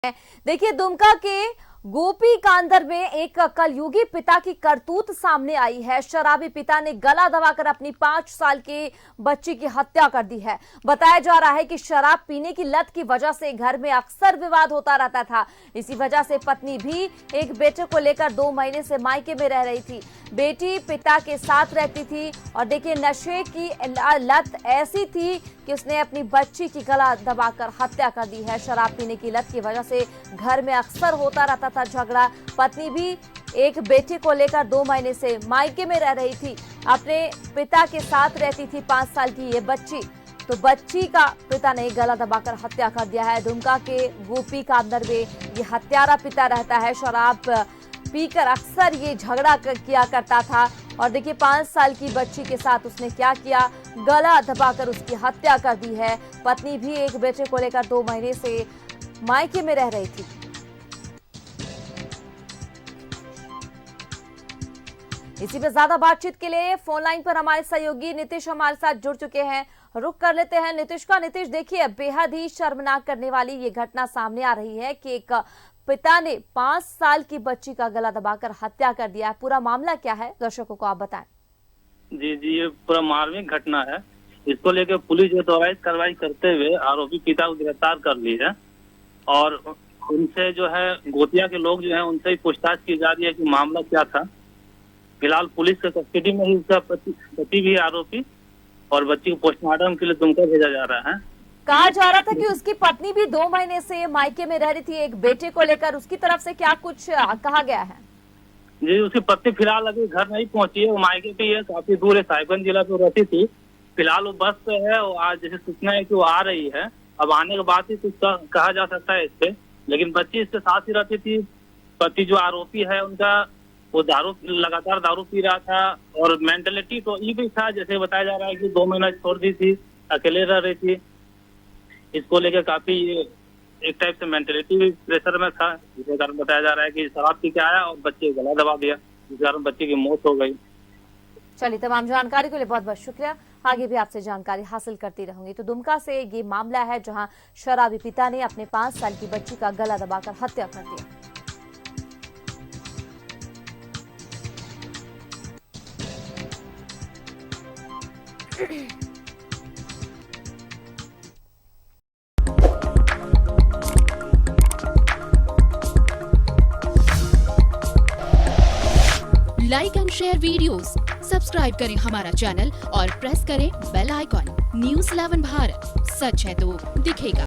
देखिए, दुमका के गोपी कांदर में एक कलयुगी पिता की करतूत सामने आई है। शराबी पिता ने गला दबाकर अपनी 5 साल के बच्ची की हत्या कर दी है। बताया जा रहा है कि शराब पीने की लत की वजह से घर में अक्सर विवाद होता रहता था। इसी वजह से पत्नी भी एक बेटे को लेकर 2 महीने से मायके में रह रही थी। बेटी पिता के साथ रहती थी और देखिए, नशे की लत ऐसी थी कि उसने अपनी बच्ची की गला दबाकर हत्या कर दी है। शराब पीने की लत की वजह से घर में अक्सर होता रहता था झगड़ा। पत्नी भी एक बेटे को लेकर 2 महीने से मायके में रह रही थी। अपने पिता के साथ रहती थी 5 साल की ये बच्ची। तो बच्ची का पिता ने गला दबाकर हत्या कर दिया है। दुमका के गोपी कांदर में ये हत्यारा पिता रहता है। शराब पीकर अक्सर ये झगड़ा किया करता था और देखिए, 5 साल की बच्ची के साथ उसने क्या किया, गला दबाकर उसकी हत्या कर दी है। पत्नी भी एक बेटे को लेकर 2 महीने से मायके में रह रही थी। इसी पे ज्यादा बातचीत के लिए फोन लाइन पर हमारे सहयोगी नीतीश हमारे साथ जुड़ चुके हैं। रुक कर लेते हैं नीतीश का। नीतीश, देखिए, बेहद ही शर्मनाक करने वाली ये घटना सामने आ रही है कि एक पिता ने 5 साल की बच्ची का गला दबाकर हत्या कर दिया है। पूरा मामला क्या है, दर्शकों को आप बताएं। जी, ये पूरा मार्मिक घटना है। इसको लेकर पुलिस जो त्वरित कार्रवाई करते हुए आरोपी पिता को गिरफ्तार कर ली है और उनसे जो है गोतिया के लोग जो है उनसे ही पूछताछ की जा रही है कि मामला क्या था। फिलहाल पुलिस के कस्टडी में ही उसका पति भी आरोपी और बच्ची को पोस्टमार्टम के लिए दुमका भेजा जा रहा है। कहा जा रहा था कि उसकी पत्नी भी 2 महीने से मायके में रह रही थी एक बेटे को लेकर। उसकी तरफ से क्या कुछ कहा गया है? जी, उसकी पत्नी फिलहाल अभी घर नहीं पहुंची है। वो मायके पे है, काफी दूर है, साहिबगंज जिला पे रहती थी। फिलहाल वो बस पे है और आज जैसे सूचना है कि वो आ रही है। अब आने के बाद ही कुछ कहा जा सकता है इससे, लेकिन बच्ची इसके साथ ही रहती थी। पति जो आरोपी है उनका, वो लगातार दारू पी रहा था और मेंटलिटी तो ये भी था, जैसे बताया जा रहा है कि 2 महीना छोड़ दी थी, अकेले रह रही थी। इसको लेकर काफी एक टाइप से मेंटलिटी भी प्रेशर में था, जिसके कारण बताया जा रहा है कि शराब पी के आया और बच्चे गला दबा दिया, जिस कारण बच्चे की मौत हो गई। चलिए, तमाम जानकारी के लिए बहुत बहुत शुक्रिया। आगे भी आपसे जानकारी हासिल करती रहूंगी। तो दुमका से ये मामला है जहां शराबी पिता ने अपने 5 साल की बच्ची का गला दबाकर हत्या कर दिया। Like and share videos, subscribe करें हमारा चैनल और प्रेस करें बेल आइकॉन। न्यूज़ 11 भारत, सच है तो दिखेगा।